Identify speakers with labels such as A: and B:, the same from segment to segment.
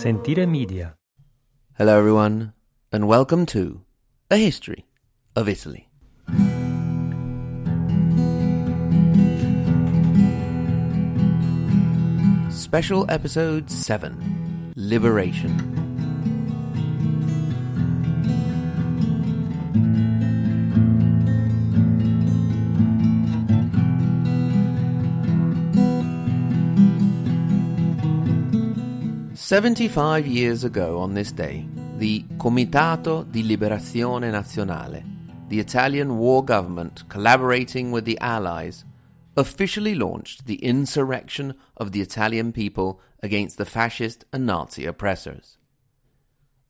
A: Sentire Media.
B: Hello everyone, and welcome to A History of Italy. Special Episode 7, Liberation. "75 years ago on this day, the Comitato di Liberazione Nazionale, the Italian war government collaborating with the Allies, officially launched the insurrection of the Italian people against the fascist and Nazi oppressors.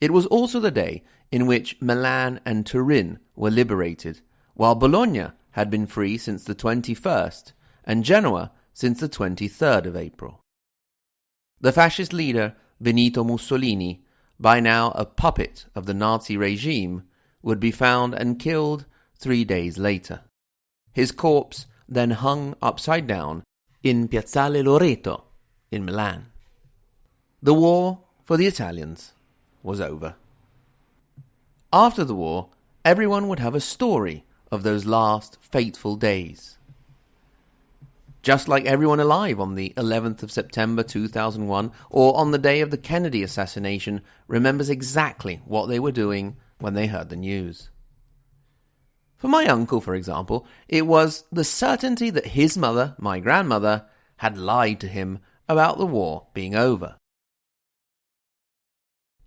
B: It was also the day in which Milan and Turin were liberated, while Bologna had been free since the 21st and Genoa since the 23rd of April. The fascist leader, Benito Mussolini, by now a puppet of the Nazi regime, would be found and killed 3 days later. His corpse then hung upside down in Piazzale Loreto in Milan. The war for the Italians was over. After the war, everyone would have a story of those last fateful days. Just like everyone alive on the 11th of September 2001 or on the day of the Kennedy assassination remembers exactly what they were doing when they heard the news. For my uncle, for example, it was the certainty that his mother, my grandmother, had lied to him about the war being over.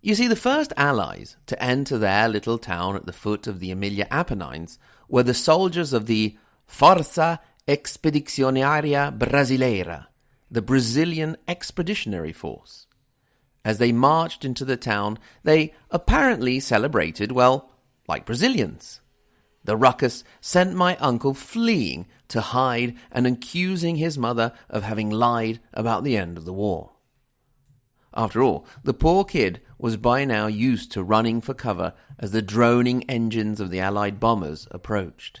B: You see, the first Allies to enter their little town at the foot of the Emilia Apennines were the soldiers of the Forza Expedizionaria Brasileira, the Brazilian Expeditionary Force. As they marched into the town, they apparently celebrated, well, like Brazilians. The ruckus sent my uncle fleeing to hide and accusing his mother of having lied about the end of the war. After all, the poor kid was by now used to running for cover as the droning engines of the Allied bombers approached.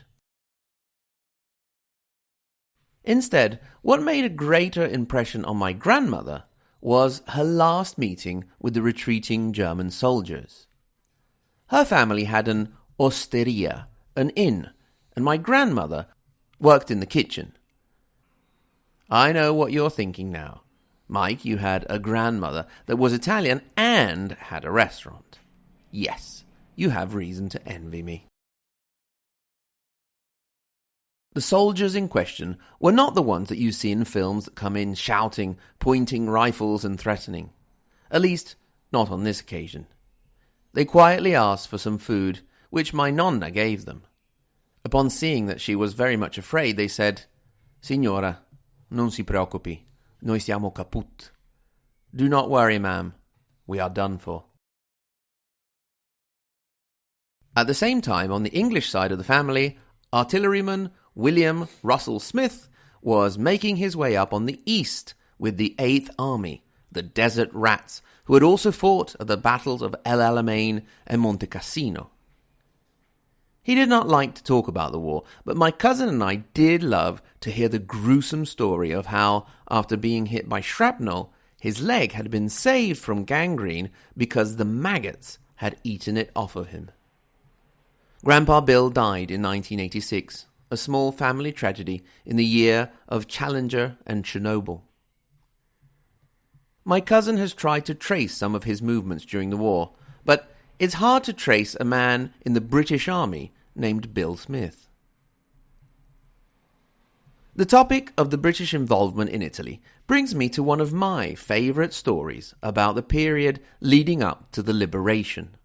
B: Instead, what made a greater impression on my grandmother was her last meeting with the retreating German soldiers. Her family had an osteria, an inn, and my grandmother worked in the kitchen. I know what you're thinking now. Mike, you had a grandmother that was Italian and had a restaurant. Yes, you have reason to envy me. The soldiers in question were not the ones that you see in films that come in shouting, pointing rifles and threatening. At least, not on this occasion. They quietly asked for some food, which my nonna gave them. Upon seeing that she was very much afraid, they said, "Signora, non si preoccupi, noi siamo caput." "Do not worry, ma'am, we are done for." At the same time, on the English side of the family, artilleryman William Russell Smith was making his way up on the east with the 8th Army, the Desert Rats, who had also fought at the battles of El Alamein and Monte Cassino. He did not like to talk about the war, but my cousin and I did love to hear the gruesome story of how, after being hit by shrapnel, his leg had been saved from gangrene because the maggots had eaten it off of him. Grandpa Bill died in 1986, a small family tragedy in the year of Challenger and Chernobyl. My cousin has tried to trace some of his movements during the war, but it's hard to trace a man in the British Army named Bill Smith. The topic of the British involvement in Italy brings me to one of my favourite stories about the period leading up to the liberation.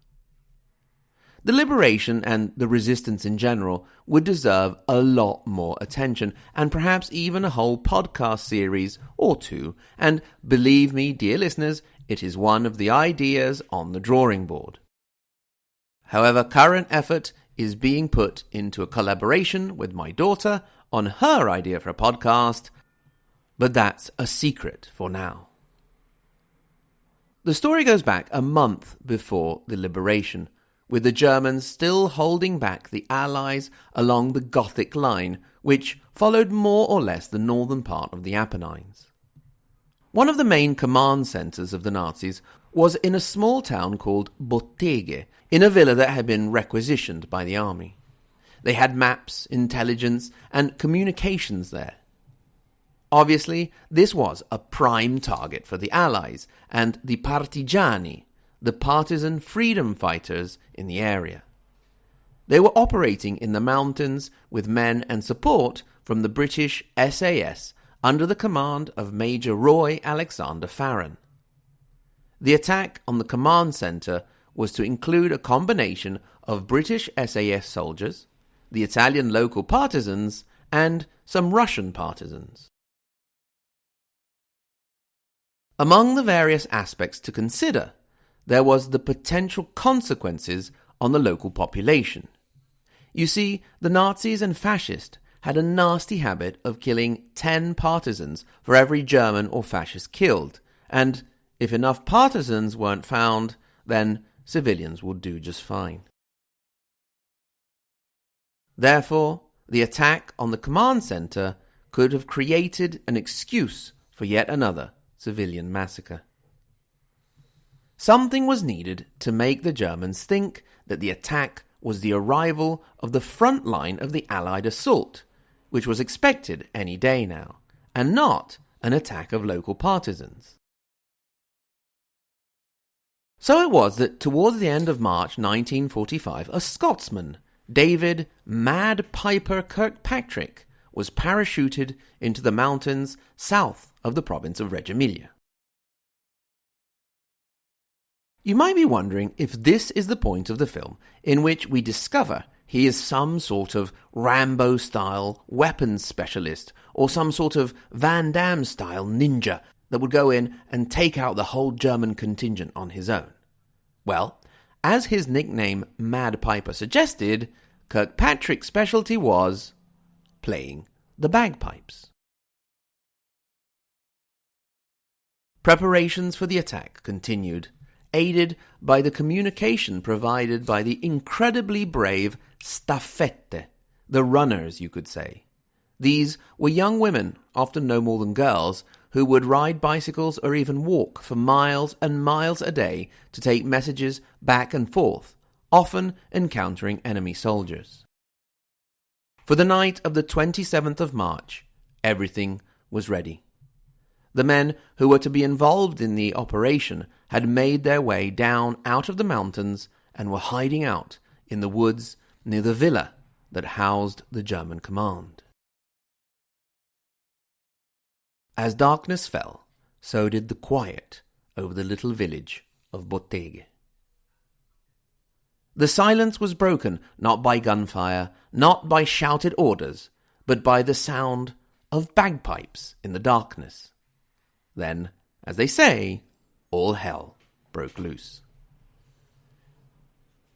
B: The liberation and the resistance in general would deserve a lot more attention, and perhaps even a whole podcast series or two, and believe me, dear listeners, it is one of the ideas on the drawing board. However, current effort is being put into a collaboration with my daughter on her idea for a podcast, but that's a secret for now. The story goes back a month before the liberation, with the Germans still holding back the Allies along the Gothic line, which followed more or less the northern part of the Apennines. One of the main command centres of the Nazis was in a small town called Botteghe, in a villa that had been requisitioned by the army. They had maps, intelligence, and communications there. Obviously, this was a prime target for the Allies and the partigiani, the partisan freedom fighters in the area. They were operating in the mountains with men and support from the British SAS under the command of Major Roy Alexander Farron. The attack on the command centre was to include a combination of British SAS soldiers, the Italian local partisans, and some Russian partisans. Among the various aspects to consider, there was the potential consequences on the local population. You see, the Nazis and Fascists had a nasty habit of killing 10 partisans for every German or fascist killed, and if enough partisans weren't found, then civilians would do just fine. Therefore, the attack on the command centre could have created an excuse for yet another civilian massacre. Something was needed to make the Germans think that the attack was the arrival of the front line of the Allied assault, which was expected any day now, and not an attack of local partisans. So it was that towards the end of March 1945, a Scotsman, David "Mad Piper" Kirkpatrick, was parachuted into the mountains south of the province of Reggio Emilia. You might be wondering if this is the point of the film in which we discover he is some sort of Rambo-style weapons specialist or some sort of Van Damme-style ninja that would go in and take out the whole German contingent on his own. Well, as his nickname Mad Piper suggested, Kirkpatrick's specialty was playing the bagpipes. Preparations for the attack continued, aided by the communication provided by the incredibly brave staffette, the runners, you could say. These were young women, often no more than girls, who would ride bicycles or even walk for miles and miles a day to take messages back and forth, often encountering enemy soldiers. For the night of the 27th of March, everything was ready. The men who were to be involved in the operation had made their way down out of the mountains and were hiding out in the woods near the villa that housed the German command. As darkness fell, so did the quiet over the little village of Botteghe. The silence was broken not by gunfire, not by shouted orders, but by the sound of bagpipes in the darkness. Then, as they say, all hell broke loose.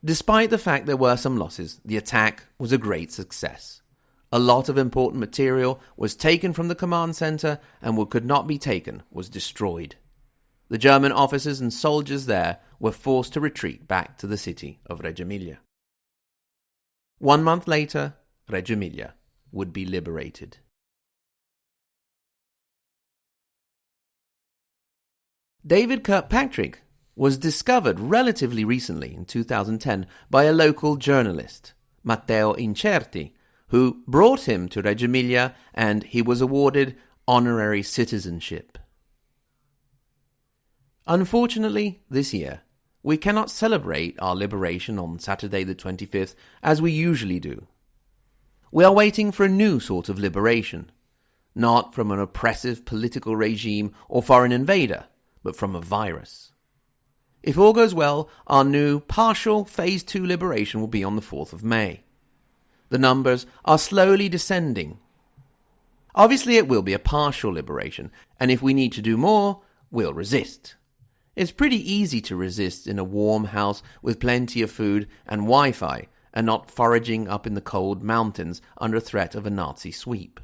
B: Despite the fact there were some losses, the attack was a great success. A lot of important material was taken from the command centre, and what could not be taken was destroyed. The German officers and soldiers there were forced to retreat back to the city of Reggio Emilia. 1 month later, Reggio Emilia would be liberated. David Kirkpatrick was discovered relatively recently in 2010 by a local journalist, Matteo Incerti, who brought him to Reggio Emilia, and he was awarded honorary citizenship. Unfortunately, this year, we cannot celebrate our liberation on Saturday the 25th as we usually do. We are waiting for a new sort of liberation, not from an oppressive political regime or foreign invader, but from a virus. If all goes well, our new partial Phase 2 liberation will be on the 4th of May. The numbers are slowly descending. Obviously, it will be a partial liberation, and if we need to do more, we'll resist. It's pretty easy to resist in a warm house with plenty of food and Wi-Fi, and not foraging up in the cold mountains under threat of a Nazi sweep.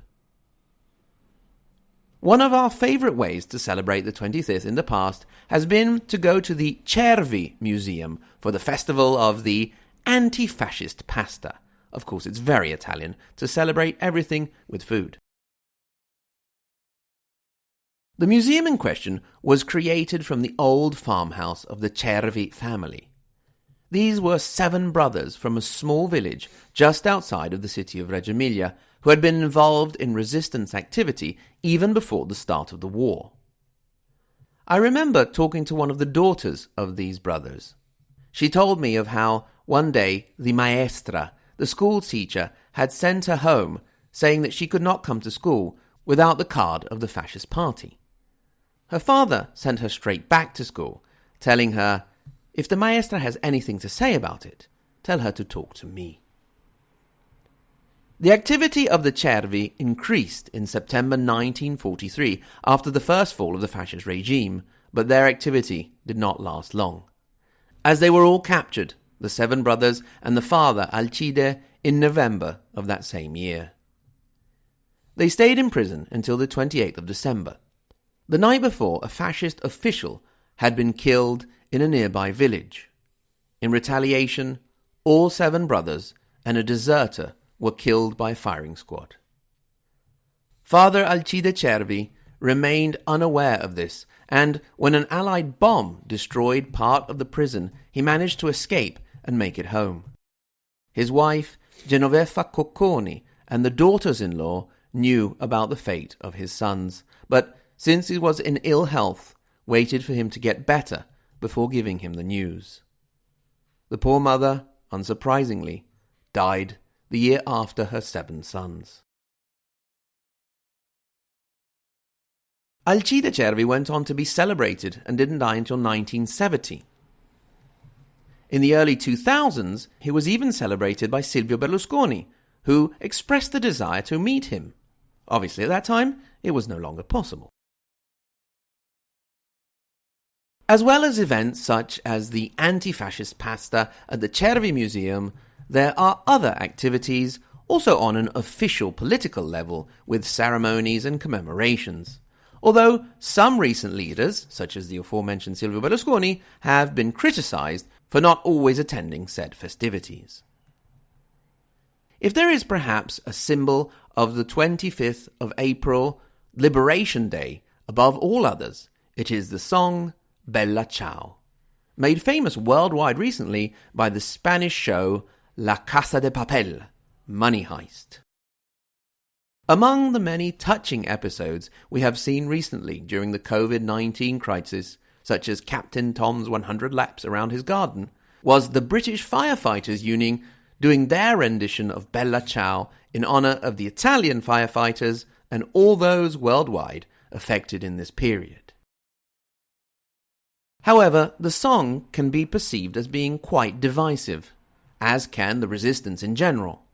B: One of our favourite ways to celebrate the 25th in the past has been to go to the Cervi Museum for the festival of the anti-fascist pasta. Of course, it's very Italian to celebrate everything with food. The museum in question was created from the old farmhouse of the Cervi family. These were 7 brothers from a small village just outside of the city of Reggio Emilia who had been involved in resistance activity even before the start of the war. I remember talking to one of the daughters of these brothers. She told me of how one day the maestra, the school teacher, had sent her home saying that she could not come to school without the card of the fascist party. Her father sent her straight back to school, telling her, "If the maestra has anything to say about it, tell her to talk to me." The activity of the Cervi increased in September 1943 after the first fall of the fascist regime, but their activity did not last long. As they were all captured, the 7 brothers and the father Alcide, in November of that same year. They stayed in prison until the 28th of December. The night before, a fascist official had been killed in a nearby village. In retaliation, all 7 brothers and a deserter were killed by a firing squad. Father Alcide Cervi remained unaware of this, and when an Allied bomb destroyed part of the prison, he managed to escape and make it home. His wife, Genoveffa Cocconi, and the daughters-in-law knew about the fate of his sons, but since he was in ill health, waited for him to get better before giving him the news. The poor mother, unsurprisingly, died the year after her 7 sons. Alcide Cervi went on to be celebrated and didn't die until 1970. In the early 2000s, he was even celebrated by Silvio Berlusconi, who expressed the desire to meet him. Obviously, at that time, it was no longer possible. As well as events such as the anti-fascist pasta at the Cervi Museum, there are other activities also on an official political level with ceremonies and commemorations. Although some recent leaders, such as the aforementioned Silvio Berlusconi, have been criticised for not always attending said festivities. If there is perhaps a symbol of the 25th of April, Liberation Day, above all others, it is the song Bella Ciao, made famous worldwide recently by the Spanish show La Casa de Papel, Money Heist. Among the many touching episodes we have seen recently during the COVID-19 crisis, such as Captain Tom's 100 laps around his garden, was the British Firefighters Union doing their rendition of Bella Ciao in honour of the Italian firefighters and all those worldwide affected in this period. However, the song can be perceived as being quite divisive, as can the resistance in general.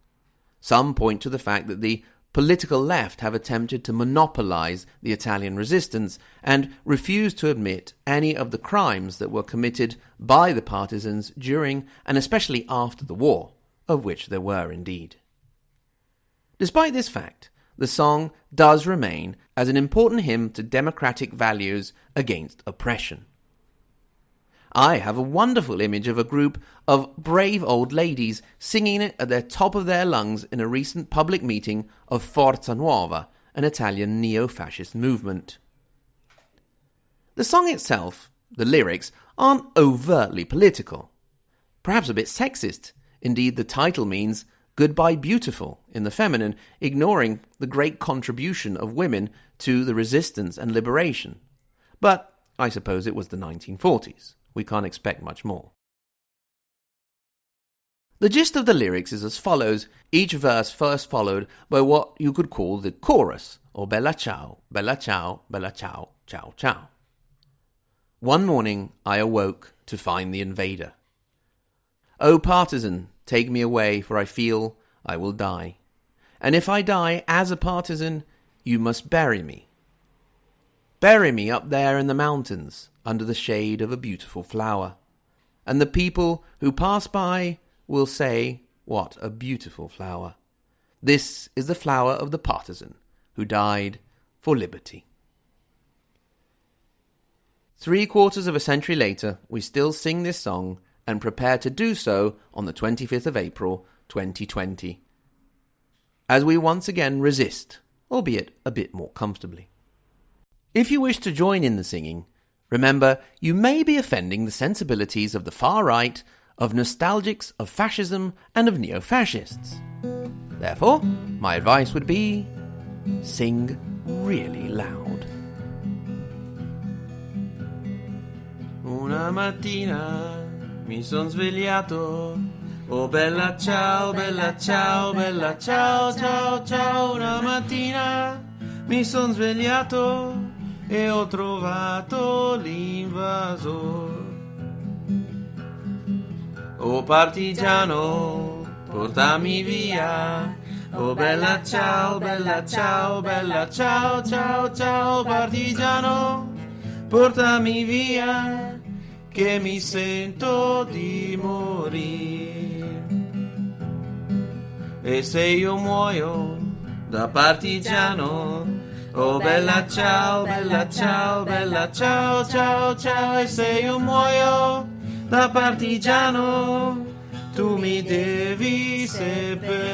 B: Some point to the fact that the political left have attempted to monopolize the Italian resistance and refuse to admit any of the crimes that were committed by the partisans during and especially after the war, of which there were indeed. Despite this fact, the song does remain as an important hymn to democratic values against oppression. I have a wonderful image of a group of brave old ladies singing it at the top of their lungs in a recent public meeting of Forza Nuova, an Italian neo-fascist movement. The song itself, the lyrics, aren't overtly political. Perhaps a bit sexist. Indeed, the title means Goodbye Beautiful in the feminine, ignoring the great contribution of women to the resistance and liberation. But I suppose it was the 1940s. We can't expect much more. The gist of the lyrics is as follows, each verse first followed by what you could call the chorus, or Bella Ciao, Bella Ciao, Bella Ciao, Ciao Ciao. One morning I awoke to find the invader. O partisan, take me away, for I feel I will die. And if I die as a partisan, you must bury me. Bury me up there in the mountains, under the shade of a beautiful flower. And the people who pass by will say, what a beautiful flower. This is the flower of the partisan who died for liberty. 3/4 of a century later, we still sing this song and prepare to do so on the 25th of April 2020, as we once again resist, albeit a bit more comfortably. If you wish to join in the singing, remember you may be offending the sensibilities of the far right, of nostalgics, of fascism, and of neo-fascists. Therefore, my advice would be, sing really loud. Una mattina mi son svegliato, oh bella ciao, bella ciao, bella ciao, ciao, ciao. Una mattina mi son svegliato e ho trovato l'invasor. Oh partigiano, portami via. Oh bella ciao, bella ciao, bella ciao, ciao, ciao. Partigiano, portami via, che mi sento di morire. E se io muoio da partigiano, oh bella ciao, bella ciao, bella ciao, ciao, ciao. E se io muoio da partigiano, tu mi devi seppellire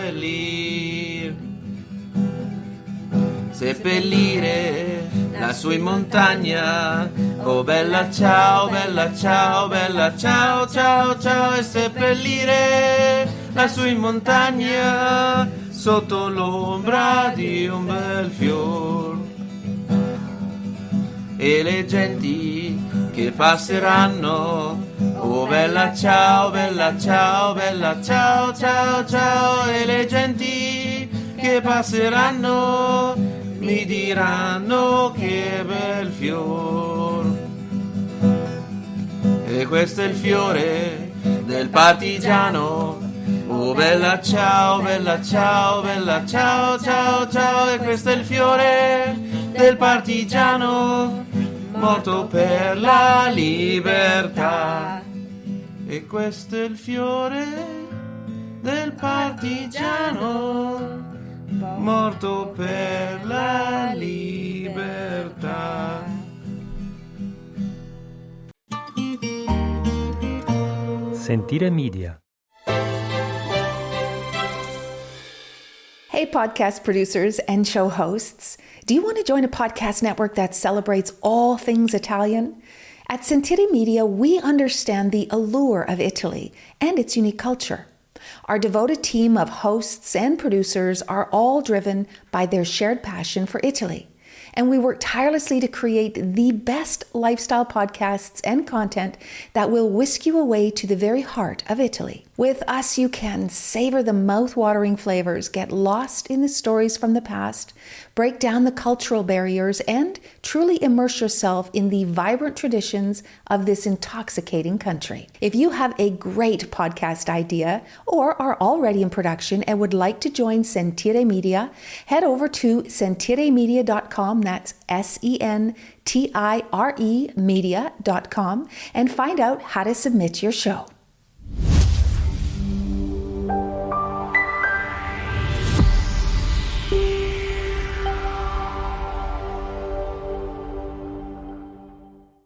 B: lassù in montagna. Oh bella ciao, bella ciao, bella ciao, ciao, ciao. E seppellire lassù in montagna, sotto l'ombra di un bel fior. E le genti che passeranno, oh bella ciao, bella ciao, bella ciao, ciao, ciao. E le genti che passeranno mi diranno che bel fior. E questo è il fiore del partigiano, oh bella ciao, bella ciao, bella ciao, ciao, ciao. E questo è il fiore del partigiano, morto per la libertà. E questo è il fiore del partigiano, morto per la libertà.
A: Sentire Media.
C: Hey, podcast producers and show hosts. Do you want to join a podcast network that celebrates all things Italian? At Sentire Media, we understand the allure of Italy and its unique culture. Our devoted team of hosts and producers are all driven by their shared passion for Italy. And we work tirelessly to create the best lifestyle podcasts and content that will whisk you away to the very heart of Italy. With us, you can savor the mouth-watering flavors, get lost in the stories from the past, break down the cultural barriers, and truly immerse yourself in the vibrant traditions of this intoxicating country. If you have a great podcast idea or are already in production and would like to join Sentire Media, head over to sentiremedia.com, that's SENTIRE media.com, and find out how to submit your show.